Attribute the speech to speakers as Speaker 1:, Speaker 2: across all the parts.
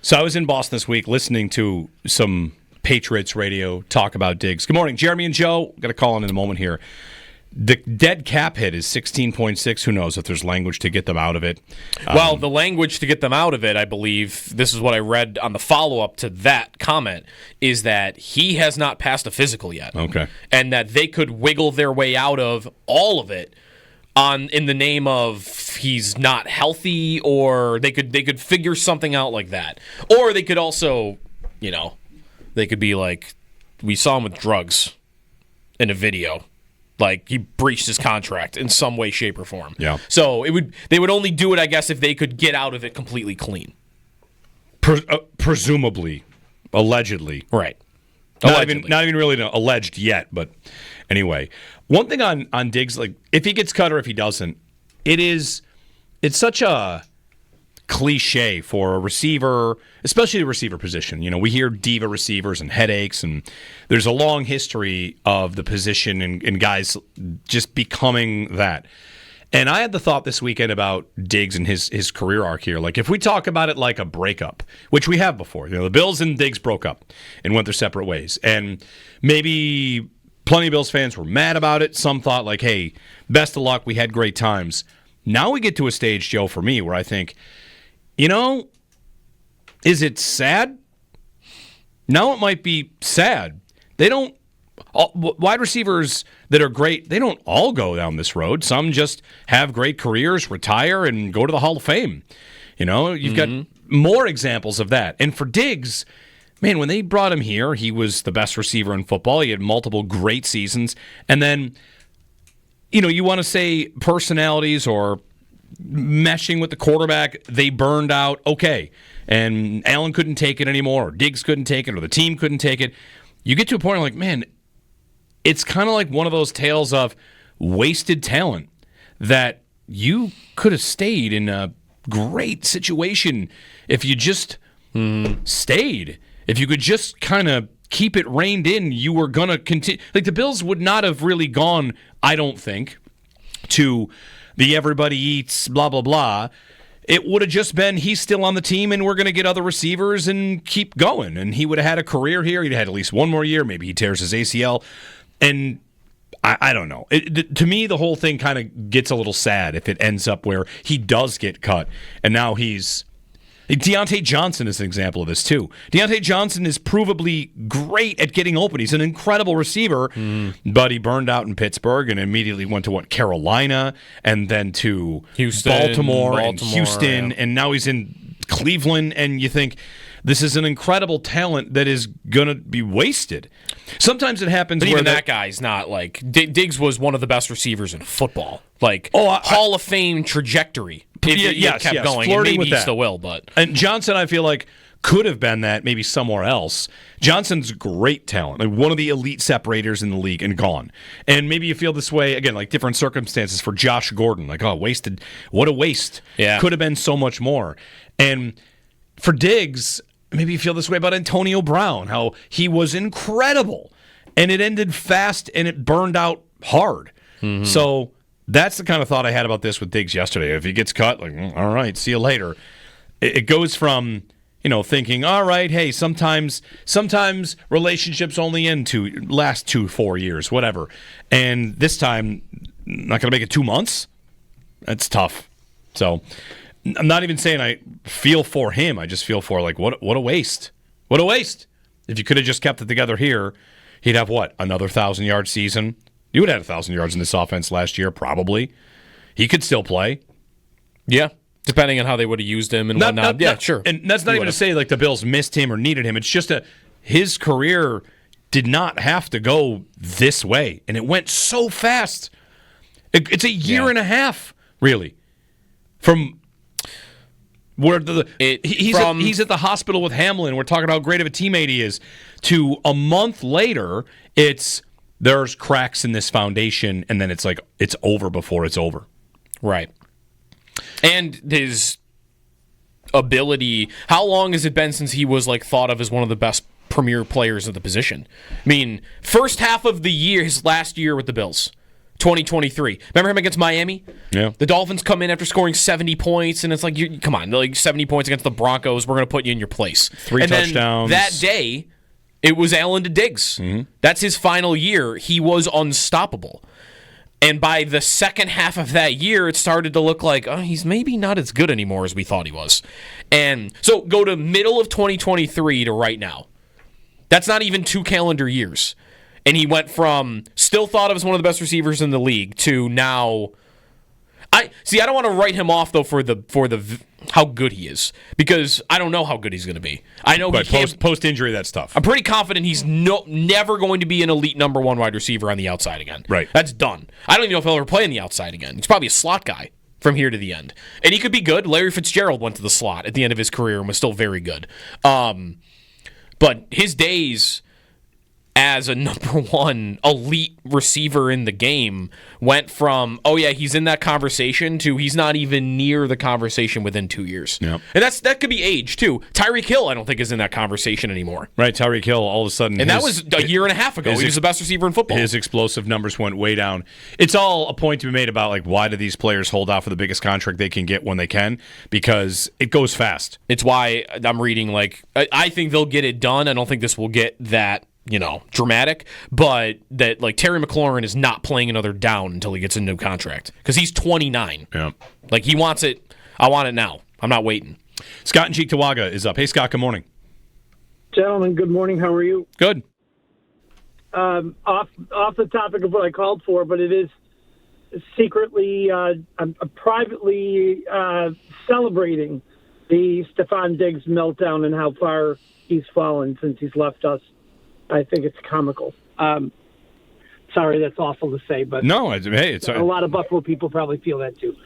Speaker 1: So I was in Boston this week listening to some Patriots radio talk about Diggs. Good morning, Jeremy and Joe. Got a call in a moment here. The dead cap hit is 16.6. Who knows if there's language to get them out of it?
Speaker 2: Well, the language to get them out of it, I believe, this is what I read on the follow-up to that comment, is that he has not passed a physical yet.
Speaker 1: Okay.
Speaker 2: And that they could wiggle their way out of all of it in the name of he's not healthy, or they could figure something out like that. Or they could also, they could be like, we saw him with drugs in a video. Like, he breached his contract in some way, shape, or form.
Speaker 1: Yeah.
Speaker 2: So they would only do it, I guess, if they could get out of it completely clean.
Speaker 1: Presumably. Allegedly.
Speaker 2: Right.
Speaker 1: Not even really alleged yet, but anyway. One thing on Diggs, like, if he gets cut or if he doesn't, it's such a cliche for a receiver, especially the receiver position. We hear diva receivers and headaches, and there's a long history of the position and guys just becoming that. And I had the thought this weekend about Diggs and his career arc here. Like, if we talk about it like a breakup, which we have before, the Bills and Diggs broke up and went their separate ways. And maybe plenty of Bills fans were mad about it. Some thought like, hey, best of luck, we had great times. Now we get to a stage, Joe, for me, where I think, is it sad? Now it might be sad. Wide receivers that are great, they don't all go down this road. Some just have great careers, retire, and go to the Hall of Fame. You've got more examples of that. And for Diggs, man, when they brought him here, he was the best receiver in football. He had multiple great seasons. And then, you want to say personalities or meshing with the quarterback, they burned out. Okay. And Allen couldn't take it anymore, or Diggs couldn't take it, or the team couldn't take it. You get to a point where, like, man, it's kind of like one of those tales of wasted talent that you could have stayed in a great situation if you just stayed. If you could just kind of keep it reined in, you were going to continue. Like, the Bills would not have really gone, I don't think, to the everybody eats, blah, blah, blah. It would have just been he's still on the team and we're going to get other receivers and keep going. And he would have had a career here. He'd had at least one more year. Maybe he tears his ACL. And I don't know. To me, the whole thing kind of gets a little sad if it ends up where he does get cut. And now he's... Deontay Johnson is an example of this, too. Deontay Johnson is provably great at getting open. He's an incredible receiver, but he burned out in Pittsburgh and immediately went to, Carolina, and then to Baltimore and Houston, and now he's in Cleveland, and you think, this is an incredible talent that is going to be wasted. Sometimes it happens
Speaker 2: but
Speaker 1: where...
Speaker 2: even that guy's not, Diggs was one of the best receivers in football. Hall of Fame trajectory. If kept going, and maybe he still will, but...
Speaker 1: And Johnson, I feel like, could have been that maybe somewhere else. Johnson's great talent, one of the elite separators in the league, and gone. And maybe you feel this way, again, different circumstances for Josh Gordon. Wasted. What a waste.
Speaker 2: Yeah.
Speaker 1: Could have been so much more. And for Diggs, maybe you feel this way about Antonio Brown, how he was incredible, and it ended fast, and it burned out hard. Mm-hmm. So... that's the kind of thought I had about this with Diggs yesterday. If he gets cut, all right, see you later. It goes from, thinking, all right, hey, sometimes relationships only last 2-4 years, whatever. And this time, not going to make it 2 months? That's tough. So I'm not even saying I feel for him. I just feel for, what a waste. What a waste. If you could have just kept it together here, he'd have, another 1,000-yard season? You would have had 1,000 yards in this offense last year, probably. He could still play.
Speaker 2: Yeah, depending on how they would have used him and whatnot. Sure.
Speaker 1: And that's not even to say the Bills missed him or needed him. It's just his career did not have to go this way, and it went so fast. It's a year and a half, really, from where he's at the hospital with Hamlin. We're talking about how great of a teammate he is. To a month later, there's cracks in this foundation, and then it's over before it's over.
Speaker 2: Right. And his ability, how long has it been since he was thought of as one of the best premier players of the position? I mean, first half of the year, his last year with the Bills, 2023. Remember him against Miami?
Speaker 1: Yeah.
Speaker 2: The Dolphins come in after scoring 70 points, and it's like, come on, like 70 points against the Broncos. We're going to put you in your place.
Speaker 1: 3 touchdowns.
Speaker 2: Then that day, it was Allen to Diggs. That's his final year. He was unstoppable. And by the second half of that year, it started to look like, he's maybe not as good anymore as we thought he was. And so go to middle of 2023 to right now. That's not even 2 calendar years. And he went from still thought of as one of the best receivers in the league to now. I don't want to write him off though for the how good he is, because I don't know how good he's going to be. I know
Speaker 1: but post injury, that's tough.
Speaker 2: I'm pretty confident he's never going to be an elite number 1 wide receiver on the outside again.
Speaker 1: Right,
Speaker 2: that's done. I don't even know if he'll ever play on the outside again. He's probably a slot guy from here to the end, and he could be good. Larry Fitzgerald went to the slot at the end of his career and was still very good. But his days as a number 1 elite receiver in the game went from, he's in that conversation to he's not even near the conversation within 2 years.
Speaker 1: Yep.
Speaker 2: And that could be age, too. Tyreek Hill, I don't think, is in that conversation anymore.
Speaker 1: Right, Tyreek Hill, all of a sudden.
Speaker 2: And that was a year and a half ago. He was the best receiver in football.
Speaker 1: His explosive numbers went way down. It's all a point to be made about, like, why do these players hold out for the biggest contract they can get when they can? Because it goes fast.
Speaker 2: It's why I'm reading, like, I think they'll get it done. I don't think this will get that dramatic, but that like Terry McLaurin is not playing another down until he gets a new contract because he's 29.
Speaker 1: Yeah,
Speaker 2: like he wants it. I want it now. I'm not waiting.
Speaker 1: Scott in Cheektowaga is up. Hey, Scott. Good morning,
Speaker 3: gentlemen. Good morning. How are you?
Speaker 1: Good.
Speaker 3: Off the topic of what I called for, but it is secretly, I'm privately celebrating the Stefon Diggs meltdown and how far he's fallen since he's left us. I think it's comical. Sorry, that's awful to say, but
Speaker 1: no, it's
Speaker 3: a lot of Buffalo people probably feel that too.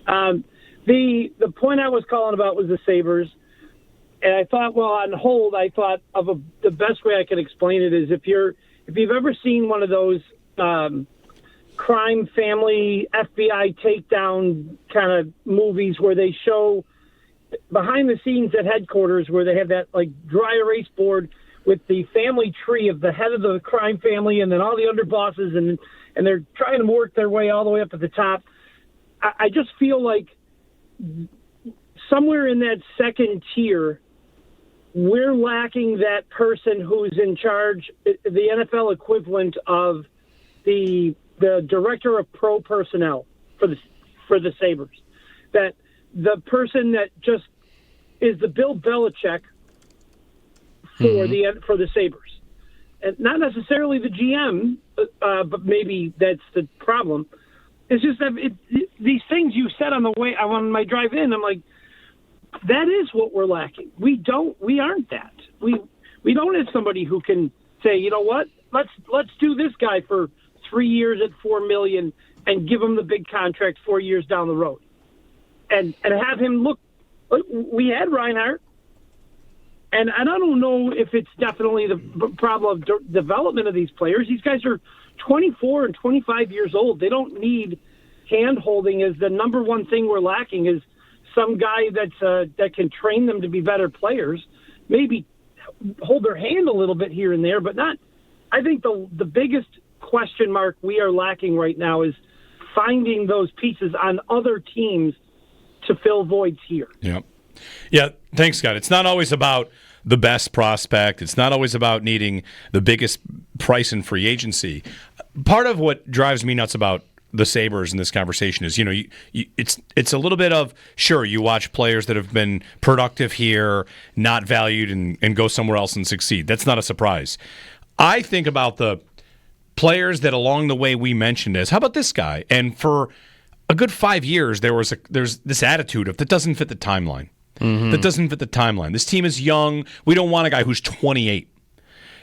Speaker 3: The point I was calling about was the Sabres, and I thought, well, on hold, I thought of the best way I could explain it is if you've ever seen one of those crime family FBI takedown kind of movies where they show behind the scenes at headquarters where they have that like dry erase board with the family tree of the head of the crime family and then all the underbosses, and they're trying to work their way all the way up to the top. I just feel like somewhere in that second tier, we're lacking that person who's in charge, the NFL equivalent of the director of pro personnel for the Sabres. That the person that just is the Bill Belichick for the Sabres, and not necessarily the GM, but maybe that's the problem. It's just that these things you said on my drive in, I'm like, that is what we're lacking. We aren't that. We don't have somebody who can say, you know what, let's do this guy for 3 years at $4 million and give him the big contract 4 years down the road, and have him look. We had Reinhardt. And I don't know if it's definitely the problem of development of these players. These guys are 24 and 25 years old. They don't need hand-holding as the number one thing we're lacking is some guy that can train them to be better players, maybe hold their hand a little bit here and there, but not. I think the biggest question mark we are lacking right now is finding those pieces on other teams to fill voids here.
Speaker 1: Yeah, thanks, Scott. It's not always about the best prospect. It's not always about needing the biggest price in free agency. Part of what drives me nuts about the Sabres in this conversation is, it's a little bit of, sure, you watch players that have been productive here, not valued, and go somewhere else and succeed. That's not a surprise. I think about the players that along the way we mentioned as, how about this guy? And for a good 5 years, there's this attitude of that doesn't fit the timeline. That doesn't fit the timeline. This team is young. We don't want a guy who's 28.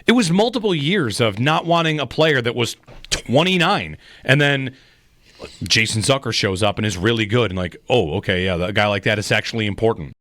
Speaker 1: It was multiple years of not wanting a player that was 29. And then Jason Zucker shows up and is really good. And like, oh, okay, yeah, a guy like that is actually important.